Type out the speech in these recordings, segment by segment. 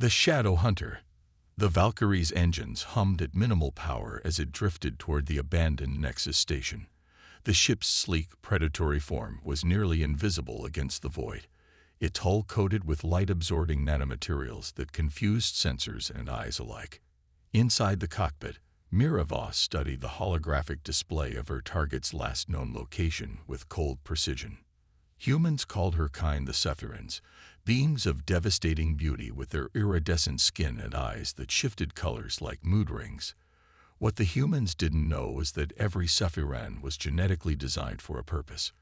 The Shadow Hunter. The Valkyrie's engines hummed at minimal power as it drifted toward the abandoned Nexus station. The ship's sleek, predatory form was nearly invisible against the void, its hull coated with light-absorbing nanomaterials that confused sensors and eyes alike. Inside the cockpit, Mira Voss studied the holographic display of her target's last known location with cold precision. Humans called her kind the Cephirans, beings of devastating beauty with their iridescent skin and eyes that shifted colors like mood rings. What the humans didn't know was that every Cephiran was genetically designed for a purpose.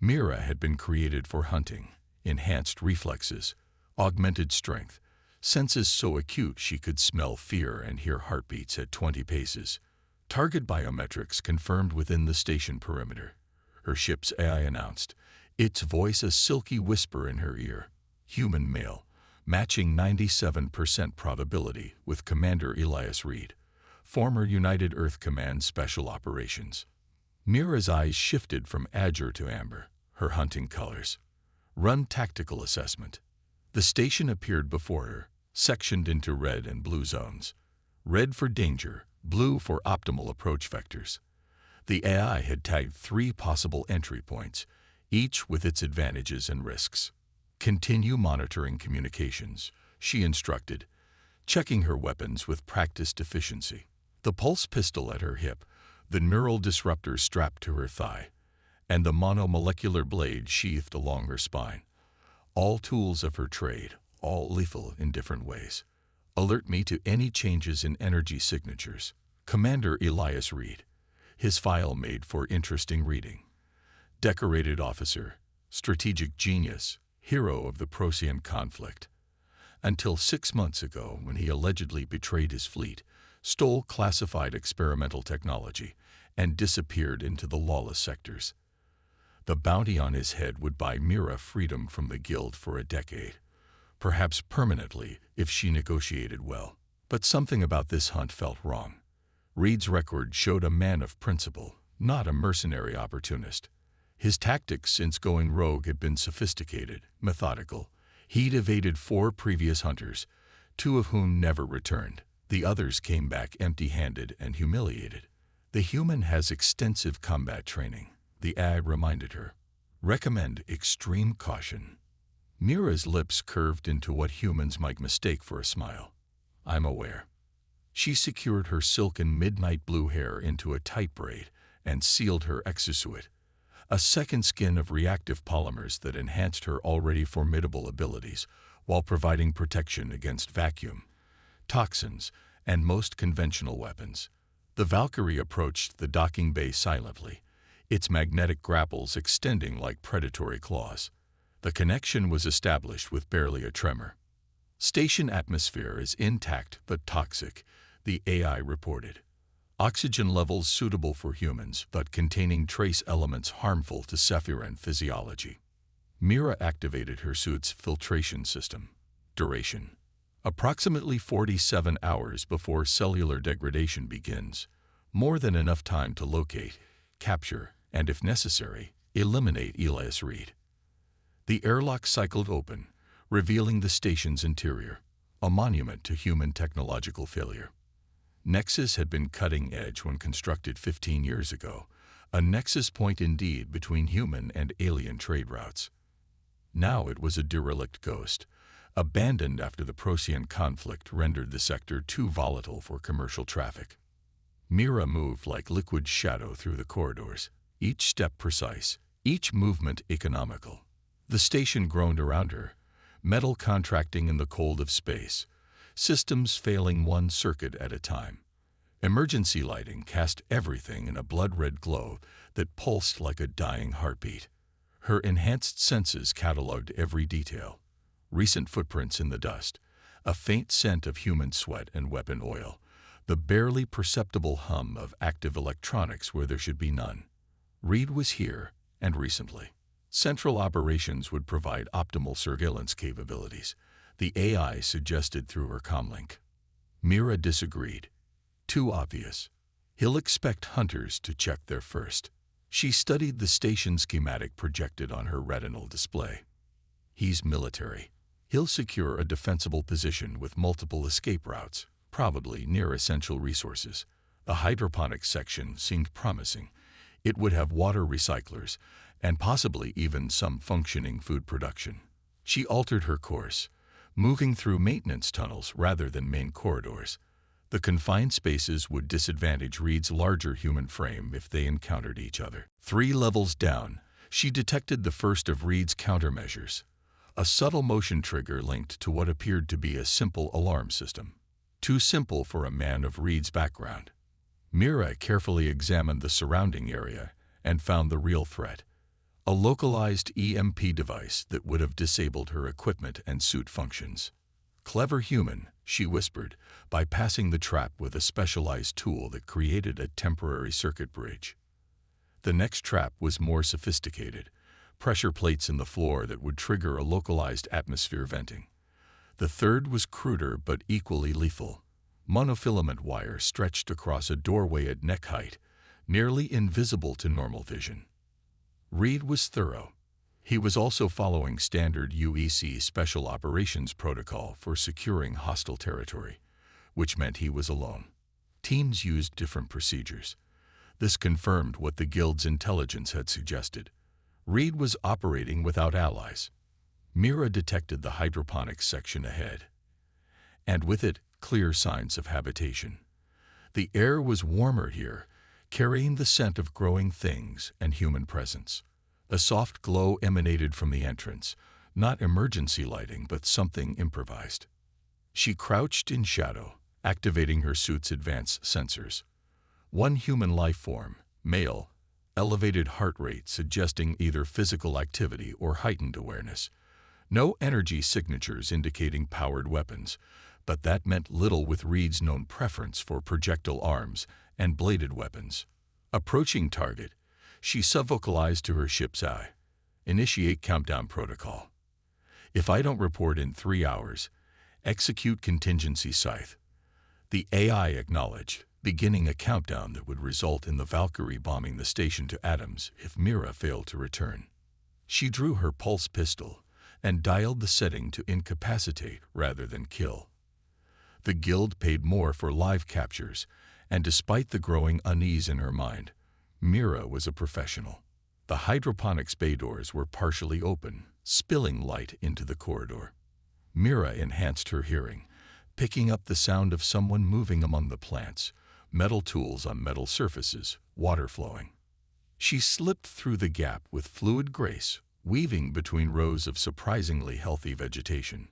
Mira had been created for hunting, enhanced reflexes, augmented strength, senses so acute she could smell fear and hear heartbeats at 20 paces. Target biometrics confirmed within the station perimeter. Her ship's AI announced, its voice a silky whisper in her ear. Human male, matching 97% probability with Commander Elias Reed, former United Earth Command Special Operations. Mira's eyes shifted from azure to amber, her hunting colors. Run tactical assessment. The station appeared before her, sectioned into red and blue zones. Red for danger, blue for optimal approach vectors. The AI had tagged 3 possible entry points, each with its advantages and risks. Continue monitoring communications, she instructed, checking her weapons with practiced efficiency. The pulse pistol at her hip, the neural disruptor strapped to her thigh, and the monomolecular blade sheathed along her spine. All tools of her trade, all lethal in different ways. Alert me to any changes in energy signatures. Commander Elias Reed. His file made for interesting reading. Decorated officer, strategic genius, hero of the Procyon conflict. Until 6 months ago, when he allegedly betrayed his fleet, stole classified experimental technology, and disappeared into the lawless sectors. The bounty on his head would buy Mira freedom from the Guild for a decade, perhaps permanently if she negotiated well. But something about this hunt felt wrong. Reed's record showed a man of principle, not a mercenary opportunist. His tactics since going rogue had been sophisticated, methodical. He'd evaded 4 previous hunters, 2 of whom never returned. The others came back empty-handed and humiliated. The human has extensive combat training, the ad reminded her. Recommend extreme caution. Mira's lips curved into what humans might mistake for a smile. I'm aware. She secured her silken midnight blue hair into a tight braid and sealed her exosuit, a second skin of reactive polymers that enhanced her already formidable abilities while providing protection against vacuum, toxins, and most conventional weapons. The Valkyrie approached the docking bay silently, its magnetic grapples extending like predatory claws. The connection was established with barely a tremor. Station atmosphere is intact but toxic, the AI reported. Oxygen levels suitable for humans, but containing trace elements harmful to Cephiran physiology. Mira activated her suit's filtration system. Duration: approximately 47 hours before cellular degradation begins. More than enough time to locate, capture, and if necessary, eliminate Elias Reed. The airlock cycled open, revealing the station's interior, a monument to human technological failure. Nexus had been cutting edge when constructed 15 years ago, a nexus point indeed between human and alien trade routes. Now it was a derelict ghost, abandoned after the Procyon conflict rendered the sector too volatile for commercial traffic. Mira moved like liquid shadow through the corridors, each step precise, each movement economical. The station groaned around her, metal contracting in the cold of space, systems failing one circuit at a time. Emergency lighting cast everything in a blood-red glow that pulsed like a dying heartbeat. Her enhanced senses cataloged every detail. Recent footprints in the dust, a faint scent of human sweat and weapon oil, the barely perceptible hum of active electronics where there should be none. Reed was here, and recently. Central Operations would provide optimal surveillance capabilities, the AI suggested through her comlink. Mira disagreed. Too obvious. He'll expect hunters to check there first. She studied the station schematic projected on her retinal display. He's military. He'll secure a defensible position with multiple escape routes, probably near essential resources. The hydroponics section seemed promising. It would have water recyclers and possibly even some functioning food production. She altered her course, moving through maintenance tunnels rather than main corridors. The confined spaces would disadvantage Reed's larger human frame if they encountered each other. 3 levels down, she detected the first of Reed's countermeasures, a subtle motion trigger linked to what appeared to be a simple alarm system. Too simple for a man of Reed's background. Mira carefully examined the surrounding area and found the real threat, a localized EMP device that would have disabled her equipment and suit functions. Clever human, she whispered, bypassing the trap with a specialized tool that created a temporary circuit bridge. The next trap was more sophisticated, pressure plates in the floor that would trigger a localized atmosphere venting. The third was cruder but equally lethal. Monofilament wire stretched across a doorway at neck height, nearly invisible to normal vision. Reed was thorough. He was also following standard UEC Special Operations Protocol for securing hostile territory, which meant he was alone. Teams used different procedures. This confirmed what the Guild's intelligence had suggested. Reed was operating without allies. Mira detected the hydroponics section ahead, and with it, clear signs of habitation. The air was warmer here, carrying the scent of growing things and human presence. A soft glow emanated from the entrance, not emergency lighting but something improvised. She crouched in shadow, activating her suit's advanced sensors. One human life form, male, elevated heart rate suggesting either physical activity or heightened awareness. No energy signatures indicating powered weapons, but that meant little with Reed's known preference for projectile arms and bladed weapons. Approaching target, she subvocalized to her ship's eye. Initiate countdown protocol. If I don't report in 3 hours, execute contingency scythe. The AI acknowledged, beginning a countdown that would result in the Valkyrie bombing the station to atoms if Mira failed to return. She drew her pulse pistol and dialed the setting to incapacitate rather than kill. The Guild paid more for live captures, and despite the growing unease in her mind, Mira was a professional. The hydroponics bay doors were partially open, spilling light into the corridor. Mira enhanced her hearing, picking up the sound of someone moving among the plants, metal tools on metal surfaces, water flowing. She slipped through the gap with fluid grace, weaving between rows of surprisingly healthy vegetation.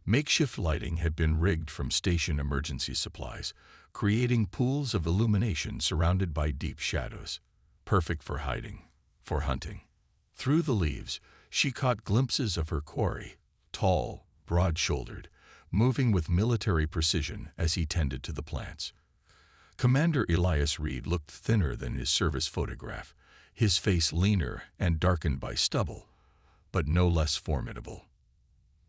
Makeshift lighting had been rigged from station emergency supplies, creating pools of illumination surrounded by deep shadows, perfect for hiding, for hunting. Through the leaves, she caught glimpses of her quarry, tall, broad-shouldered, moving with military precision as he tended to the plants. Commander Elias Reed looked thinner than his service photograph, his face leaner and darkened by stubble, but no less formidable.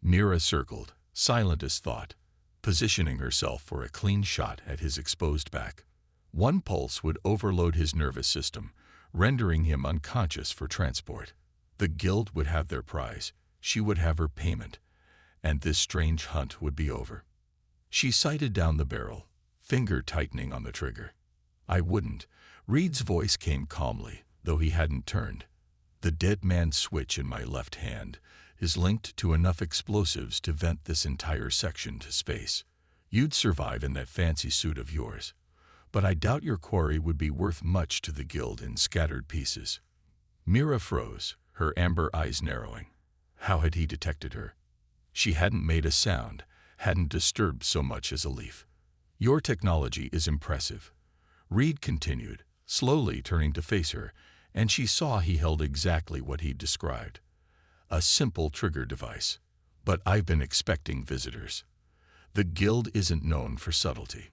Mira circled, silent as thought, positioning herself for a clean shot at his exposed back. One pulse would overload his nervous system, rendering him unconscious for transport. The Guild would have their prize, she would have her payment, and this strange hunt would be over. She sighted down the barrel, finger tightening on the trigger. I wouldn't. Reed's voice came calmly, though he hadn't turned. The dead man's switch in my left hand is linked to enough explosives to vent this entire section to space. You'd survive in that fancy suit of yours, but I doubt your quarry would be worth much to the Guild in scattered pieces. Mira froze, her amber eyes narrowing. How had he detected her? She hadn't made a sound, hadn't disturbed so much as a leaf. Your technology is impressive, Reed continued, slowly turning to face her, and she saw he held exactly what he'd described. A simple trigger device. But I've been expecting visitors. The Guild isn't known for subtlety.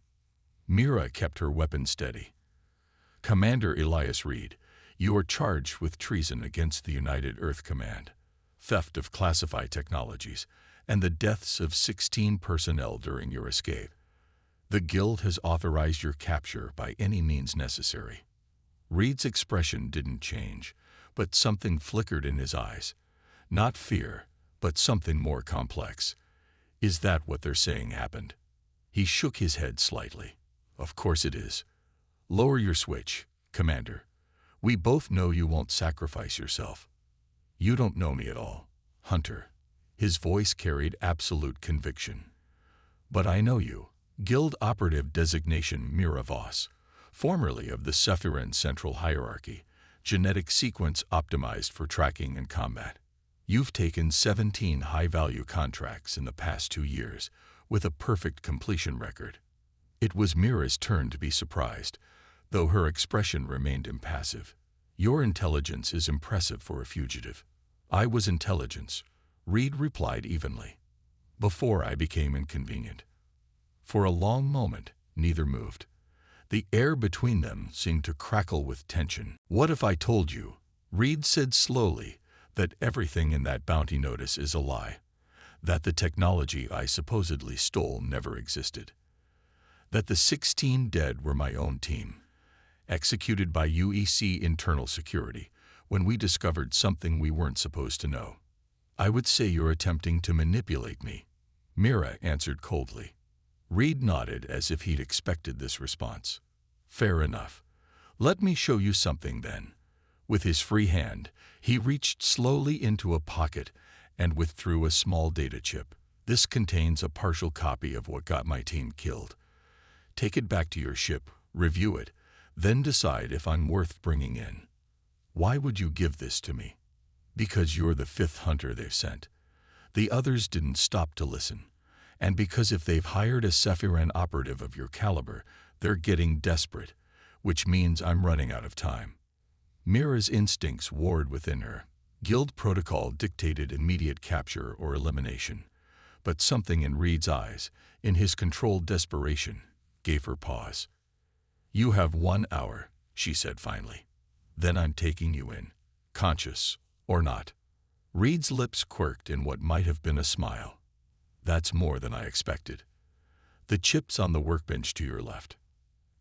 Mira kept her weapon steady. Commander Elias Reed, you are charged with treason against the United Earth Command, theft of classified technologies, and the deaths of 16 personnel during your escape. The Guild has authorized your capture by any means necessary. Reed's expression didn't change, but something flickered in his eyes. Not fear, but something more complex. Is that what they're saying happened? He shook his head slightly. Of course it is. Lower your switch, Commander. We both know you won't sacrifice yourself. You don't know me at all, Hunter. His voice carried absolute conviction. But I know you. Guild Operative Designation Mira Voss, formerly of the Sephiran Central Hierarchy, genetic sequence optimized for tracking and combat. You've taken 17 high-value contracts in the past 2 years, with a perfect completion record. It was Mira's turn to be surprised, though her expression remained impassive. Your intelligence is impressive for a fugitive. I was intelligence, Reed replied evenly. Before I became inconvenient. For a long moment, neither moved. The air between them seemed to crackle with tension. What if I told you, Reed said slowly, that everything in that bounty notice is a lie? That the technology I supposedly stole never existed? That the 16 dead were my own team, executed by UEC internal security when we discovered something we weren't supposed to know? I would say you're attempting to manipulate me, Mira answered coldly. Reed nodded as if he'd expected this response. Fair enough. Let me show you something then. With his free hand, he reached slowly into a pocket and withdrew a small data chip. This contains a partial copy of what got my team killed. Take it back to your ship, review it, then decide if I'm worth bringing in. Why would you give this to me? Because you're the 5th hunter they've sent. The others didn't stop to listen. And because if they've hired a Sephiran operative of your caliber, they're getting desperate, which means I'm running out of time. Mira's instincts warred within her. Guild protocol dictated immediate capture or elimination, but something in Reed's eyes, in his controlled desperation, gave her pause. You have 1 hour, she said finally. Then I'm taking you in, conscious or not. Reed's lips quirked in what might have been a smile. That's more than I expected. The chip's on the workbench to your left.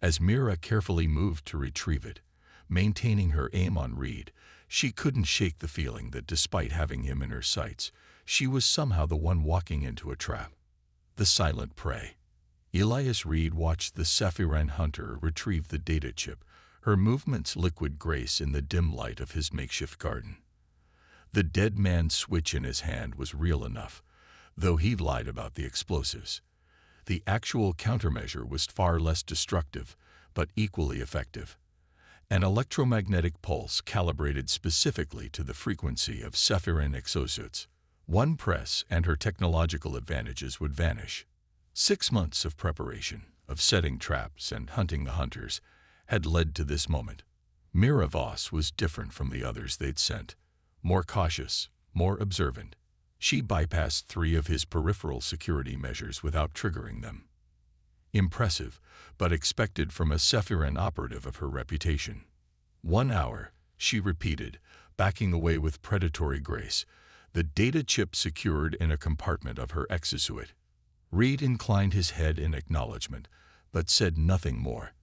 As Mira carefully moved to retrieve it, maintaining her aim on Reed, she couldn't shake the feeling that despite having him in her sights, she was somehow the one walking into a trap. The silent prey. Elias Reed watched the Sephiran hunter retrieve the data chip, her movements liquid grace in the dim light of his makeshift garden. The dead man's switch in his hand was real enough, though he'd lied about the explosives. The actual countermeasure was far less destructive, but equally effective. An electromagnetic pulse calibrated specifically to the frequency of Sephiran exosuits. One press and her technological advantages would vanish. 6 months of preparation, of setting traps and hunting the hunters, had led to this moment. Mira Voss was different from the others they'd sent. More cautious, more observant. She bypassed 3 of his peripheral security measures without triggering them. Impressive, but expected from a Sephiran operative of her reputation. 1 hour, she repeated, backing away with predatory grace, the data chip secured in a compartment of her exosuit. Reed inclined his head in acknowledgement, but said nothing more.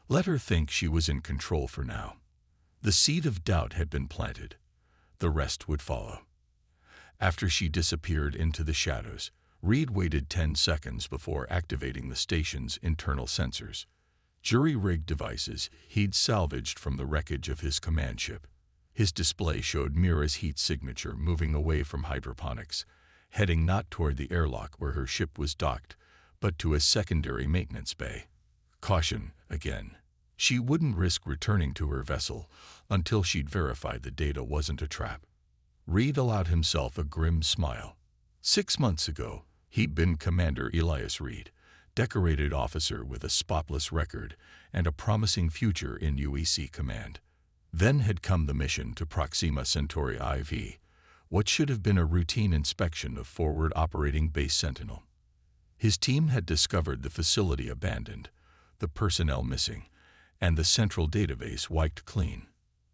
Let her think she was in control for now. The seed of doubt had been planted. The rest would follow. After she disappeared into the shadows, Reed waited 10 seconds before activating the station's internal sensors, jury-rigged devices he'd salvaged from the wreckage of his command ship. His display showed Mira's heat signature moving away from hydroponics, heading not toward the airlock where her ship was docked, but to a secondary maintenance bay. Caution, again. She wouldn't risk returning to her vessel until she'd verified the data wasn't a trap. Reed allowed himself a grim smile. 6 months ago, he'd been Commander Elias Reed, decorated officer with a spotless record and a promising future in UEC command. Then had come the mission to Proxima Centauri IV, what should have been a routine inspection of forward operating base Sentinel. His team had discovered the facility abandoned, the personnel missing, and the central database wiped clean.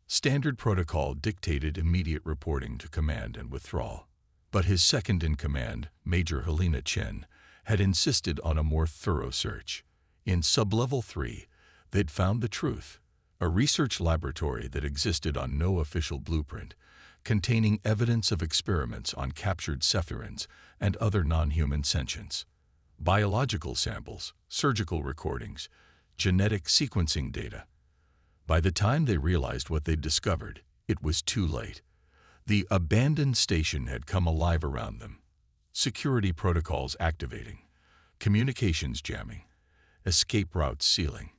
Standard protocol dictated immediate reporting to command and withdrawal. But his second-in-command, Major Helena Chen, had insisted on a more thorough search. In Sublevel 3, they'd found the truth, a research laboratory that existed on no official blueprint, containing evidence of experiments on captured Cephirans and other non-human sentients. Biological samples, surgical recordings, genetic sequencing data. By the time they realized what they'd discovered, it was too late. The abandoned station had come alive around them. Security protocols activating, communications jamming, escape routes sealing.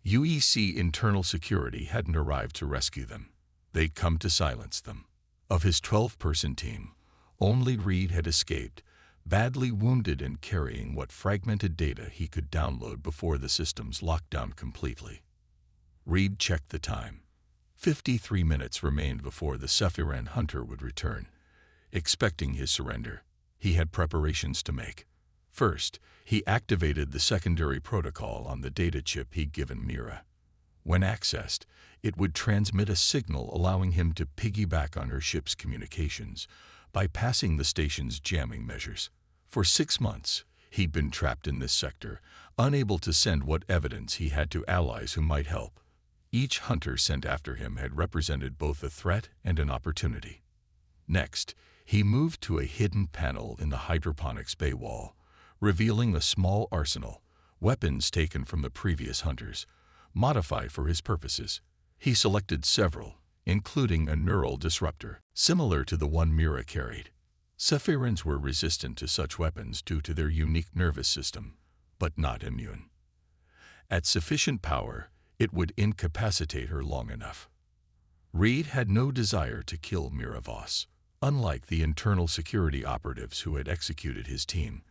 UEC internal security hadn't arrived to rescue them. They'd come to silence them. Of his 12-person team, only Reed had escaped, badly wounded and carrying what fragmented data he could download before the systems locked down completely. Reed checked the time. 53 minutes remained before the Cephiran hunter would return. Expecting his surrender, he had preparations to make. First, he activated the secondary protocol on the data chip he'd given Mira. When accessed, it would transmit a signal allowing him to piggyback on her ship's communications, bypassing the station's jamming measures. For 6 months, he'd been trapped in this sector, unable to send what evidence he had to allies who might help. Each hunter sent after him had represented both a threat and an opportunity. Next, he moved to a hidden panel in the hydroponics bay wall, revealing a small arsenal, weapons taken from the previous hunters, modified for his purposes. He selected several, including a neural disruptor, similar to the one Mira carried. Cephirans were resistant to such weapons due to their unique nervous system, but not immune. At sufficient power, it would incapacitate her long enough. Reed had no desire to kill Mira Voss. Unlike the internal security operatives who had executed his team,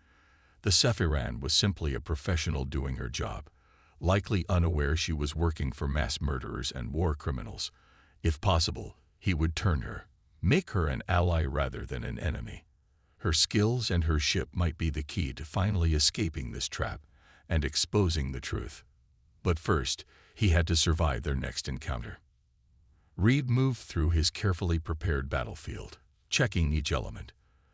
the Cephiran was simply a professional doing her job, likely unaware she was working for mass murderers and war criminals. If possible, he would turn her, make her an ally rather than an enemy. Her skills and her ship might be the key to finally escaping this trap and exposing the truth. But first, he had to survive their next encounter. Reed moved through his carefully prepared battlefield, checking each element.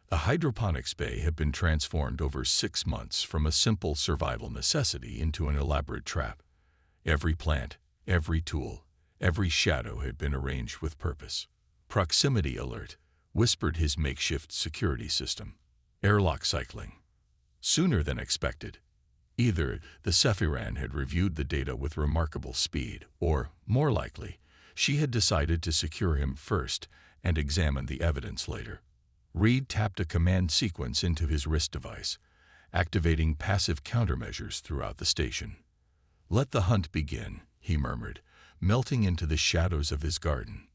The hydroponics bay had been transformed over 6 months from a simple survival necessity into an elaborate trap. Every plant, every tool, every shadow had been arranged with purpose. Proximity alert whispered his makeshift security system. Airlock cycling. Sooner than expected. Either the Cephiran had reviewed the data with remarkable speed, or, more likely, she had decided to secure him first and examine the evidence later. Reed tapped a command sequence into his wrist device, activating passive countermeasures throughout the station. "Let the hunt begin," he murmured, melting into the shadows of his garden.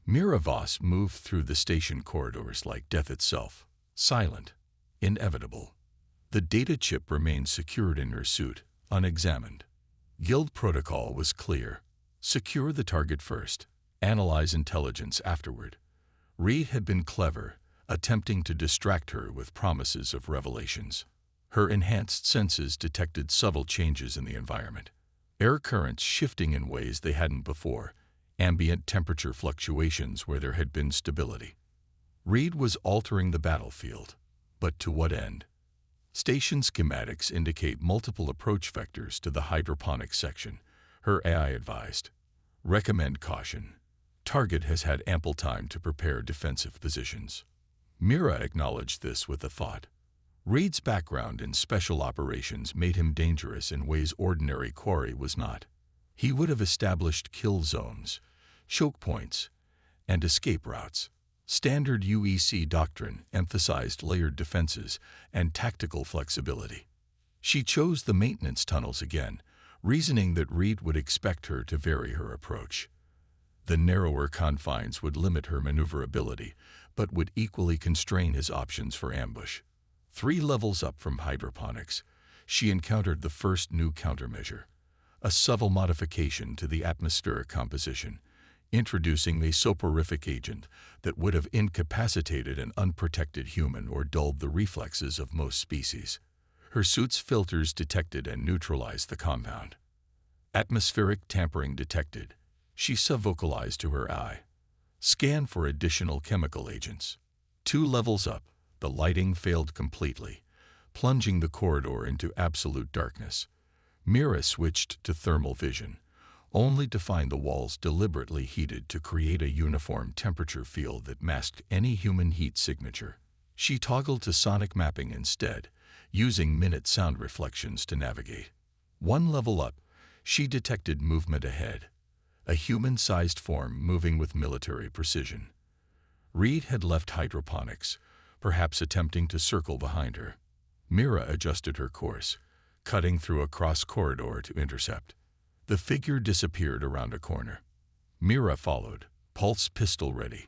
Mira Voss moved through the station corridors like death itself, silent, inevitable. The data chip remained secured in her suit, unexamined. Guild protocol was clear. Secure the target first, analyze intelligence afterward. Reed had been clever, attempting to distract her with promises of revelations. Her enhanced senses detected subtle changes in the environment. Air currents shifting in ways they hadn't before, ambient temperature fluctuations where there had been stability. Reed was altering the battlefield, but to what end? Station schematics indicate multiple approach vectors to the hydroponics section, her AI advised. Recommend caution. Target has had ample time to prepare defensive positions. Mira acknowledged this with a thought. Reed's background in special operations made him dangerous in ways ordinary quarry was not. He would have established kill zones, choke points, and escape routes. Standard UEC doctrine emphasized layered defenses and tactical flexibility. She chose the maintenance tunnels again, reasoning that Reed would expect her to vary her approach. The narrower confines would limit her maneuverability, but would equally constrain his options for ambush. 3 levels up from hydroponics, she encountered the first new countermeasure, a subtle modification to the atmospheric composition, introducing a soporific agent that would have incapacitated an unprotected human or dulled the reflexes of most species. Her suit's filters detected and neutralized the compound. Atmospheric tampering detected. She subvocalized to her eye. Scan for additional chemical agents. 2 levels up, the lighting failed completely, plunging the corridor into absolute darkness. Mira switched to thermal vision, only to find the walls deliberately heated to create a uniform temperature field that masked any human heat signature. She toggled to sonic mapping instead, using minute sound reflections to navigate. One level up, she detected movement ahead, a human-sized form moving with military precision. Reed had left hydroponics, perhaps attempting to circle behind her. Mira adjusted her course, cutting through a cross corridor to intercept. The figure disappeared around a corner. Mira followed, pulse pistol ready,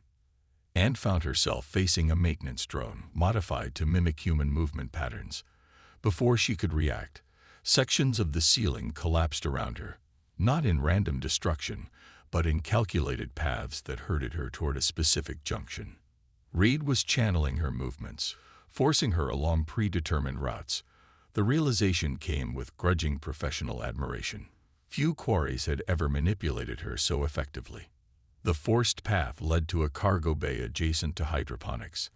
and found herself facing a maintenance drone modified to mimic human movement patterns. Before she could react, sections of the ceiling collapsed around her, not in random destruction, but in calculated paths that herded her toward a specific junction. Reed was channeling her movements, forcing her along predetermined routes. The realization came with grudging professional admiration. Few quarries had ever manipulated her so effectively. The forced path led to a cargo bay adjacent to hydroponics.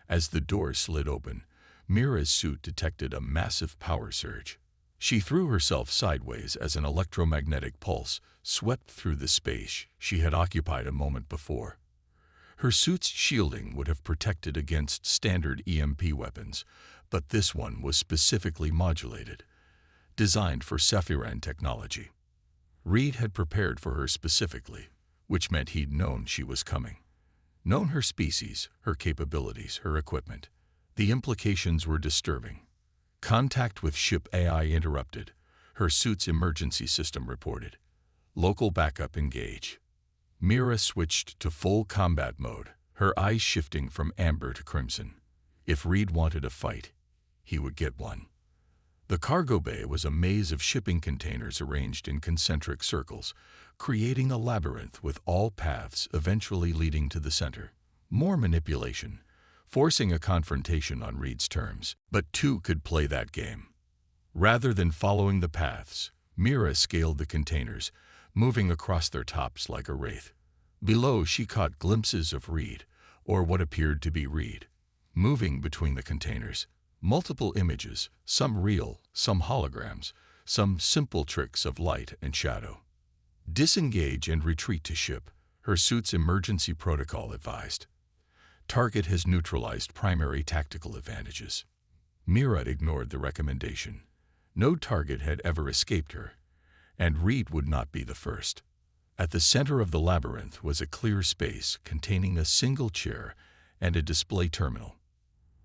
As the door slid open, Mira's suit detected a massive power surge. She threw herself sideways as an electromagnetic pulse swept through the space she had occupied a moment before. Her suit's shielding would have protected against standard EMP weapons, but this one was specifically modulated, designed for Sephiran technology. Reed had prepared for her specifically, which meant he'd known she was coming. Known her species, her capabilities, her equipment. The implications were disturbing. Contact with ship AI interrupted. Her suit's emergency system reported. Local backup engage. Mira switched to full combat mode, her eyes shifting from amber to crimson. If Reed wanted a fight, he would get one. The cargo bay was a maze of shipping containers arranged in concentric circles, creating a labyrinth with all paths eventually leading to the center. More manipulation, forcing a confrontation on Reed's terms, but two could play that game. Rather than following the paths, Mira scaled the containers, moving across their tops like a wraith. Below, she caught glimpses of Reed, or what appeared to be Reed, moving between the containers. Multiple images, some real, some holograms, some simple tricks of light and shadow. Disengage and retreat to ship, her suit's emergency protocol advised. Target has neutralized primary tactical advantages. Mira ignored the recommendation. No target had ever escaped her, and Reed would not be the first. At the center of the labyrinth was a clear space containing a single chair and a display terminal.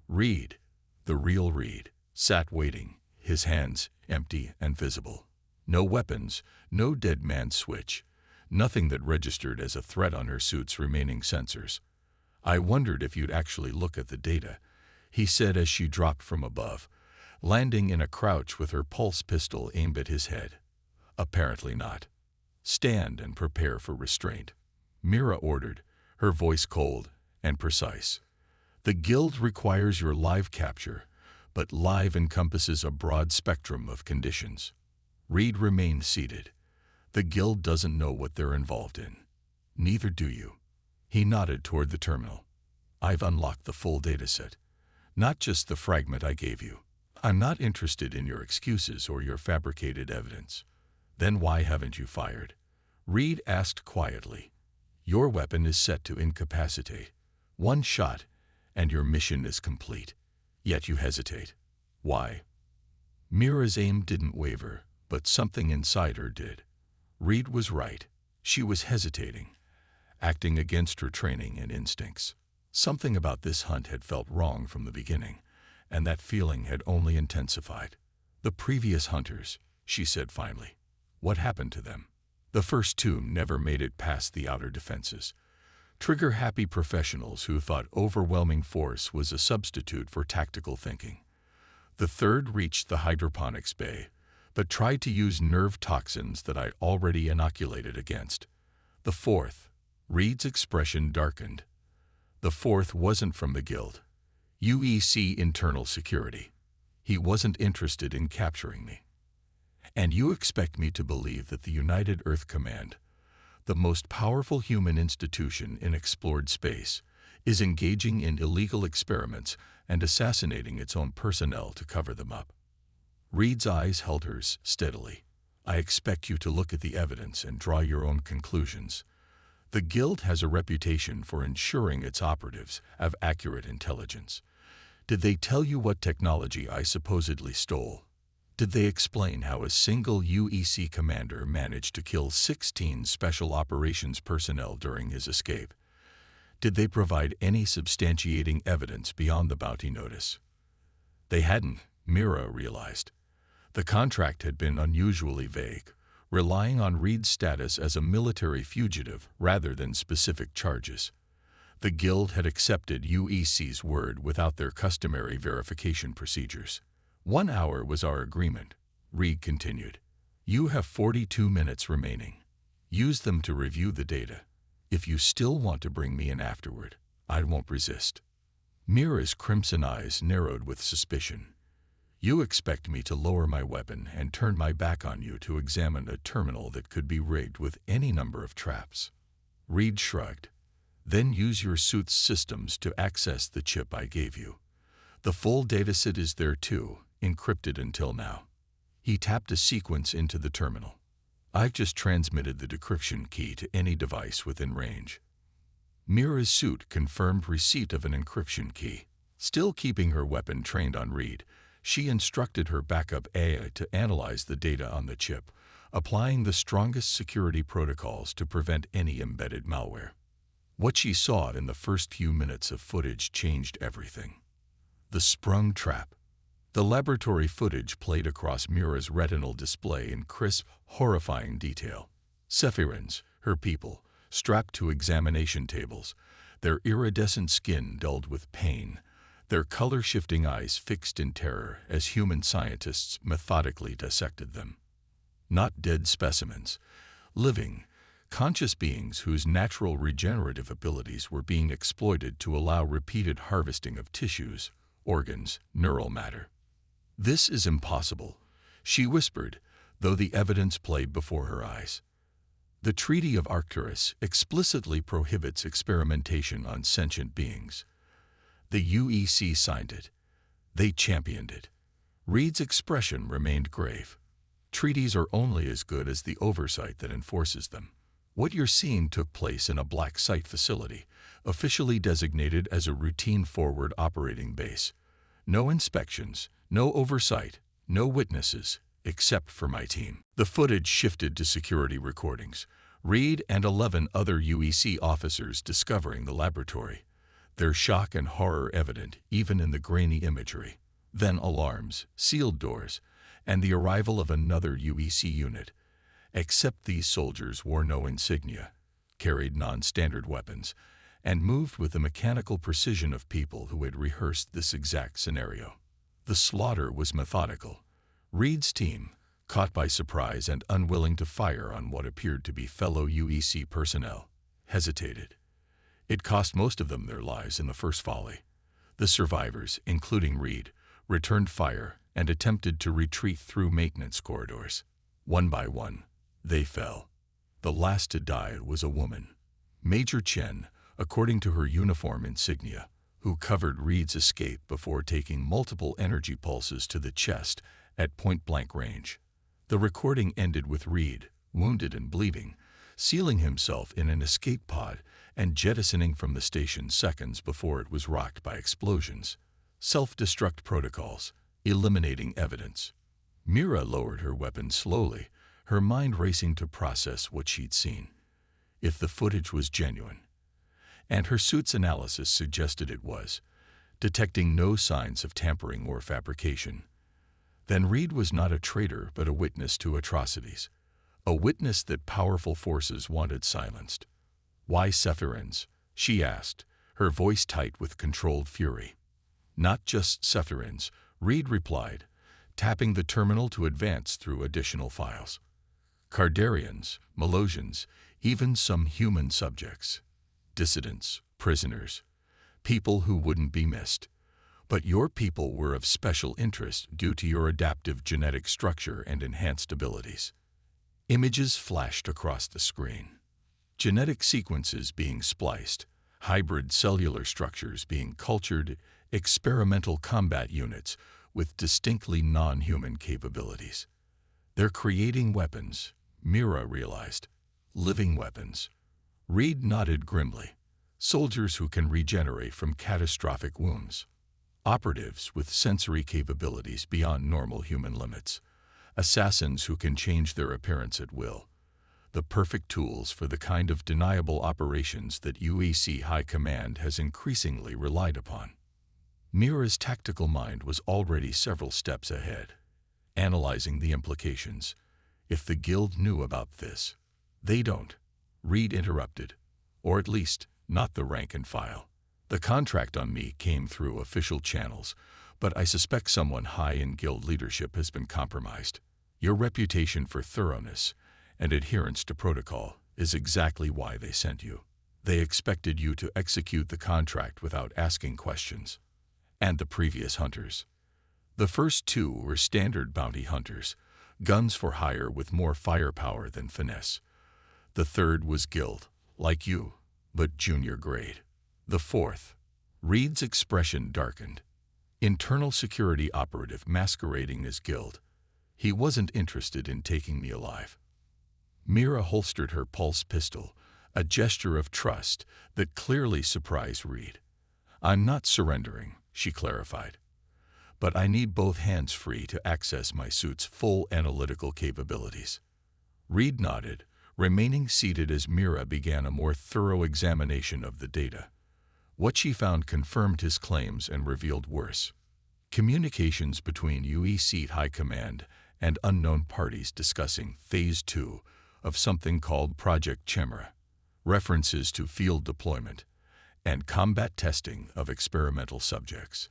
Reed, the real Reed, sat waiting, his hands empty and visible. No weapons, no dead man switch, nothing that registered as a threat on her suit's remaining sensors. "I wondered if you'd actually look at the data," he said as she dropped from above, landing in a crouch with her pulse pistol aimed at his head. "Apparently not. Stand and prepare for restraint," Mira ordered, her voice cold and precise. "The Guild requires your live capture, but live encompasses a broad spectrum of conditions." Reed remained seated. "The Guild doesn't know what they're involved in. Neither do you." He nodded toward the terminal. "I've unlocked the full dataset, not just the fragment I gave you. I'm not interested in your excuses or your fabricated evidence." "Then why haven't you fired?" Reed asked quietly. "Your weapon is set to incapacitate. One shot, and your mission is complete. Yet you hesitate. Why?" Mira's aim didn't waver, but something inside her did. Reed was right. She was hesitating, acting against her training and instincts. Something about this hunt had felt wrong from the beginning, and that feeling had only intensified. "The previous hunters," she said finally. "What happened to them?" "The first two never made it past the outer defenses. Trigger-happy professionals who thought overwhelming force was a substitute for tactical thinking. The third reached the hydroponics bay, but tried to use nerve toxins that I'd already inoculated against. The fourth," Reed's expression darkened. "The fourth wasn't from the Guild. UEC Internal Security. He wasn't interested in capturing me. And you expect me to believe that the United Earth Command, the most powerful human institution in explored space, is engaging in illegal experiments and assassinating its own personnel to cover them up?" Reed's eyes held hers steadily. I expect you to look at the evidence and draw your own conclusions. The Guild has a reputation for ensuring its operatives have accurate intelligence. Did they tell you what technology I supposedly stole? Did they explain how a single UEC commander managed to kill 16 Special Operations personnel during his escape? Did they provide any substantiating evidence beyond the bounty notice? They hadn't, Mira realized. The contract had been unusually vague, relying on Reed's status as a military fugitive rather than specific charges. The Guild had accepted UEC's word without their customary verification procedures. 1 hour was our agreement, Reed continued. You have 42 minutes remaining. Use them to review the data. If you still want to bring me in afterward, I won't resist. Mira's crimson eyes narrowed with suspicion. You expect me to lower my weapon and turn my back on you to examine a terminal that could be rigged with any number of traps. Reed shrugged. Then use your suit's systems to access the chip I gave you. The full dataset is there too, encrypted until now. He tapped a sequence into the terminal. I've just transmitted the decryption key to any device within range. Mira's suit confirmed receipt of an encryption key. Still keeping her weapon trained on Reed, she instructed her backup AI to analyze the data on the chip, applying the strongest security protocols to prevent any embedded malware. What she saw in the first few minutes of footage changed everything. The sprung trap. The laboratory footage played across Mira's retinal display in crisp, horrifying detail. Zephyrins, her people, strapped to examination tables, their iridescent skin dulled with pain, their color-shifting eyes fixed in terror as human scientists methodically dissected them. Not dead specimens, living, conscious beings whose natural regenerative abilities were being exploited to allow repeated harvesting of tissues, organs, neural matter. This is impossible, she whispered, though the evidence played before her eyes. The Treaty of Arcturus explicitly prohibits experimentation on sentient beings. The UEC signed it. They championed it. Reed's expression remained grave. Treaties are only as good as the oversight that enforces them. What you're seeing took place in a black site facility, officially designated as a routine forward operating base. No inspections, no oversight, no witnesses, except for my team. The footage shifted to security recordings. Reed and 11 other UEC officers discovering the laboratory. Their shock and horror evident even in the grainy imagery. Then alarms, sealed doors, and the arrival of another UEC unit. Except these soldiers wore no insignia, carried non-standard weapons, and moved with the mechanical precision of people who had rehearsed this exact scenario. The slaughter was methodical. Reed's team, caught by surprise and unwilling to fire on what appeared to be fellow UEC personnel, hesitated. It cost most of them their lives in the first volley. The survivors, including Reed, returned fire and attempted to retreat through maintenance corridors. One by one, they fell. The last to die was a woman, Major Chen, according to her uniform insignia, who covered Reed's escape before taking multiple energy pulses to the chest at point-blank range. The recording ended with Reed, wounded and bleeding, sealing himself in an escape pod and jettisoning from the station seconds before it was rocked by explosions. Self-destruct protocols, eliminating evidence. Mira lowered her weapon slowly, her mind racing to process what she'd seen. If the footage was genuine, and her suit's analysis suggested it was, detecting no signs of tampering or fabrication, then Reed was not a traitor but a witness to atrocities, a witness that powerful forces wanted silenced. Why Zephyrins? She asked, her voice tight with controlled fury. Not just Zephyrins, Reed replied, tapping the terminal to advance through additional files. Cardarians, Melosians, even some human subjects. Dissidents, prisoners, people who wouldn't be missed. But your people were of special interest due to your adaptive genetic structure and enhanced abilities. Images flashed across the screen. Genetic sequences being spliced, hybrid cellular structures being cultured, experimental combat units with distinctly non-human capabilities. They're creating weapons, Mira realized. Living weapons. Reed nodded grimly. Soldiers who can regenerate from catastrophic wounds. Operatives with sensory capabilities beyond normal human limits. Assassins who can change their appearance at will. The perfect tools for the kind of deniable operations that UEC High Command has increasingly relied upon. Mira's tactical mind was already several steps ahead, analyzing the implications. If the Guild knew about this. They don't, Reed interrupted. Or at least, not the rank and file. The contract on me came through official channels, but I suspect someone high in Guild leadership has been compromised. Your reputation for thoroughness and adherence to protocol is exactly why they sent you. They expected you to execute the contract without asking questions. And the previous hunters. The first two were standard bounty hunters, guns for hire with more firepower than finesse. The third was Guild, like you, but junior grade. The fourth. Reed's expression darkened. Internal security operative masquerading as Guild. He wasn't interested in taking me alive. Mira holstered her pulse pistol, a gesture of trust that clearly surprised Reed. I'm not surrendering, she clarified. But I need both hands free to access my suit's full analytical capabilities. Reed nodded, remaining seated as Mira began a more thorough examination of the data. What she found confirmed his claims and revealed worse. Communications between UEC High Command and unknown parties discussing Phase 2 of something called Project Chimera, references to field deployment, and combat testing of experimental subjects,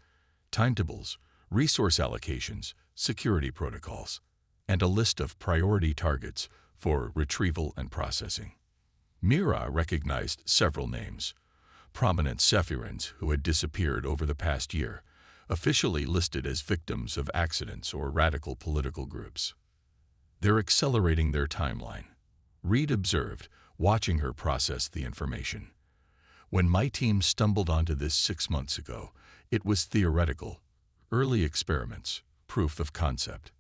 timetables, resource allocations, security protocols, and a list of priority targets for retrieval and processing. Mira recognized several names, prominent Cephirans who had disappeared over the past year, officially listed as victims of accidents or radical political groups. They're accelerating their timeline, Reed observed, watching her process the information. When my team stumbled onto this 6 months ago, it was theoretical, early experiments, proof of concept.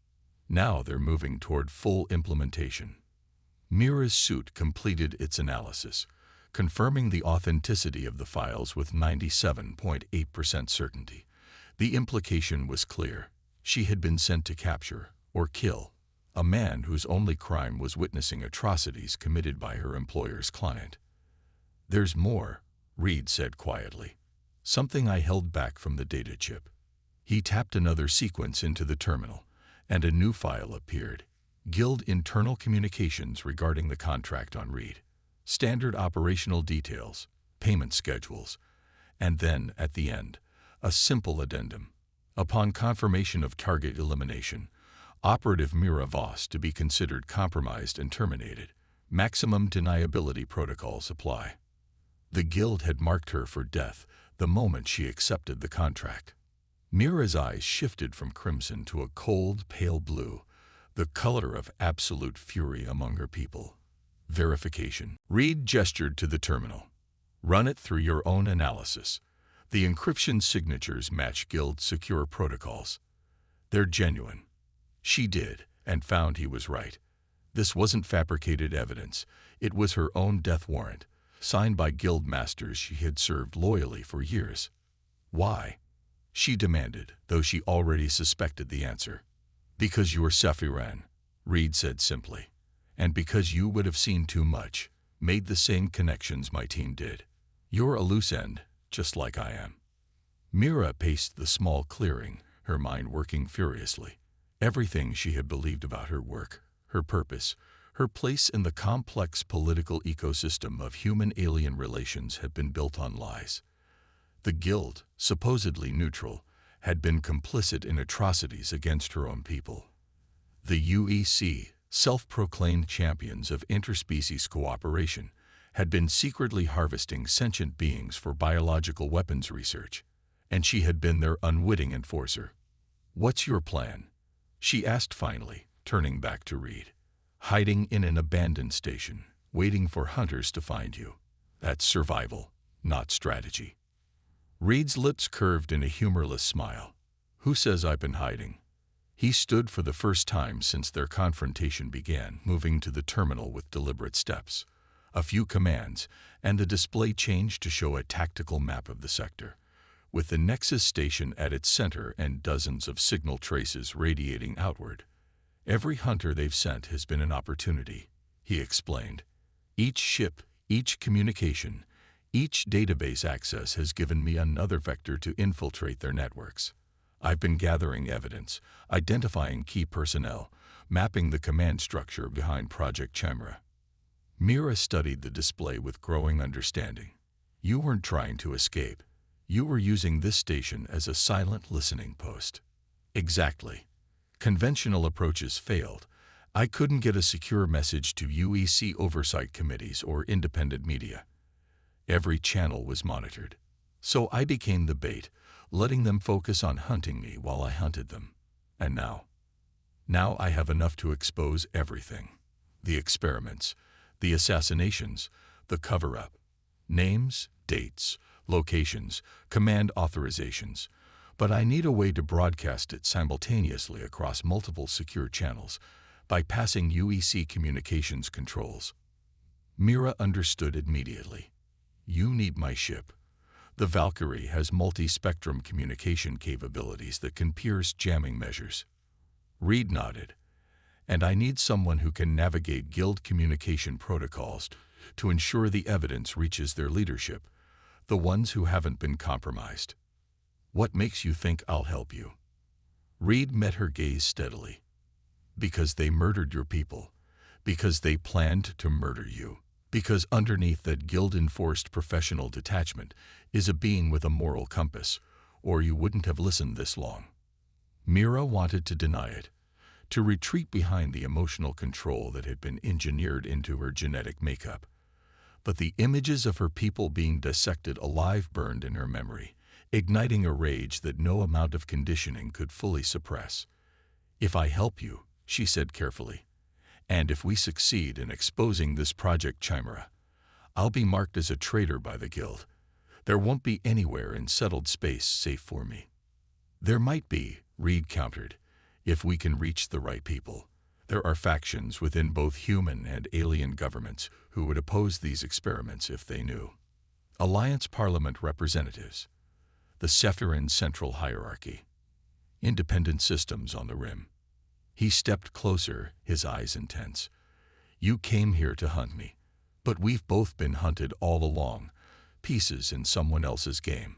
Now they're moving toward full implementation. Mira's suit completed its analysis, confirming the authenticity of the files with 97.8% certainty. The implication was clear. She had been sent to capture, or kill, a man whose only crime was witnessing atrocities committed by her employer's client. There's more, Reed said quietly. Something I held back from the data chip. He tapped another sequence into the terminal, and a new file appeared. Guild internal communications regarding the contract on Reed. Standard operational details, payment schedules, and then, at the end, a simple addendum. Upon confirmation of target elimination, Operative Mira Voss to be considered compromised and terminated. Maximum deniability protocols apply. The Guild had marked her for death the moment she accepted the contract. Mira's eyes shifted from crimson to a cold, pale blue, the color of absolute fury among her people. Verification. Reed gestured to the terminal. Run it through your own analysis. The encryption signatures match Guild secure protocols. They're genuine. She did, and found he was right. This wasn't fabricated evidence. It was her own death warrant, signed by Guild masters she had served loyally for years. Why? She demanded, though she already suspected the answer. Because you're Sephiran, Reed said simply. And because you would have seen too much, made the same connections my team did. You're a loose end, just like I am. Mira paced the small clearing, her mind working furiously. Everything she had believed about her work, her purpose, her place in the complex political ecosystem of human-alien relations had been built on lies. The Guild, supposedly neutral, had been complicit in atrocities against her own people. The UEC, self-proclaimed champions of interspecies cooperation, had been secretly harvesting sentient beings for biological weapons research, and she had been their unwitting enforcer. What's your plan? She asked finally, turning back to Reed. Hiding in an abandoned station, waiting for hunters to find you. That's survival, not strategy. Reed's lips curved in a humorless smile. Who says I've been hiding? He stood for the first time since their confrontation began, moving to the terminal with deliberate steps. A few commands, and the display changed to show a tactical map of the sector, with the Nexus station at its center and dozens of signal traces radiating outward. Every hunter they've sent has been an opportunity, he explained. Each ship, each communication, each database access has given me another vector to infiltrate their networks. I've been gathering evidence, identifying key personnel, mapping the command structure behind Project Chimera. Mira studied the display with growing understanding. You weren't trying to escape. You were using this station as a silent listening post. Exactly. Conventional approaches failed. I couldn't get a secure message to UEC oversight committees or independent media. Every channel was monitored. So I became the bait, letting them focus on hunting me while I hunted them. And now I have enough to expose everything. The experiments, the assassinations, the cover-up, names, dates, locations, command authorizations. But I need a way to broadcast it simultaneously across multiple secure channels, bypassing UEC communications controls. Mira understood immediately. You need my ship. The Valkyrie has multi-spectrum communication capabilities that can pierce jamming measures. Reed nodded. And I need someone who can navigate Guild communication protocols to ensure the evidence reaches their leadership, the ones who haven't been compromised. What makes you think I'll help you? Reed met her gaze steadily. Because they murdered your people. Because they planned to murder you. Because underneath that Guild-enforced professional detachment is a being with a moral compass, or you wouldn't have listened this long. Mira wanted to deny it, to retreat behind the emotional control that had been engineered into her genetic makeup. But the images of her people being dissected alive burned in her memory, igniting a rage that no amount of conditioning could fully suppress. If I help you, she said carefully, and if we succeed in exposing this Project Chimera, I'll be marked as a traitor by the Guild. There won't be anywhere in settled space safe for me. There might be, Reed countered, if we can reach the right people. There are factions within both human and alien governments who would oppose these experiments if they knew. Alliance Parliament representatives. The Sephirin central hierarchy. Independent systems on the rim. He stepped closer, his eyes intense. You came here to hunt me, but we've both been hunted all along, pieces in someone else's game.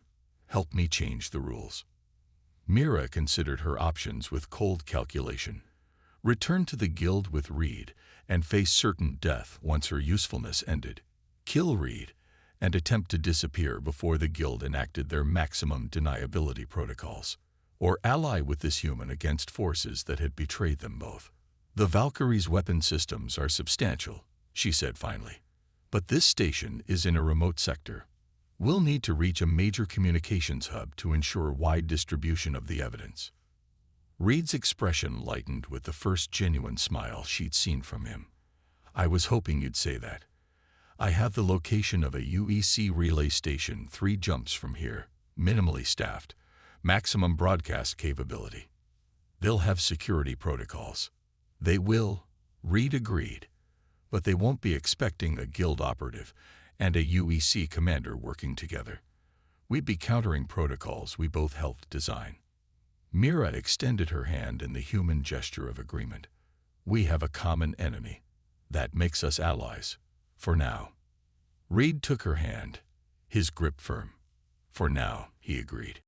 Help me change the rules. Mira considered her options with cold calculation. Return to the Guild with Reed and face certain death once her usefulness ended. Kill Reed and attempt to disappear before the Guild enacted their maximum deniability protocols. Or ally with this human against forces that had betrayed them both. The Valkyrie's weapon systems are substantial, she said finally. But this station is in a remote sector. We'll need to reach a major communications hub to ensure wide distribution of the evidence. Reed's expression lightened with the first genuine smile she'd seen from him. I was hoping you'd say that. I have the location of a UEC relay station 3 jumps from here, minimally staffed. Maximum broadcast capability. They'll have security protocols. They will, Reed agreed, but they won't be expecting a Guild operative and a UEC commander working together. We'd be countering protocols we both helped design. Mira extended her hand in the human gesture of agreement. We have a common enemy. That makes us allies. For now. Reed took her hand, his grip firm. For now, he agreed.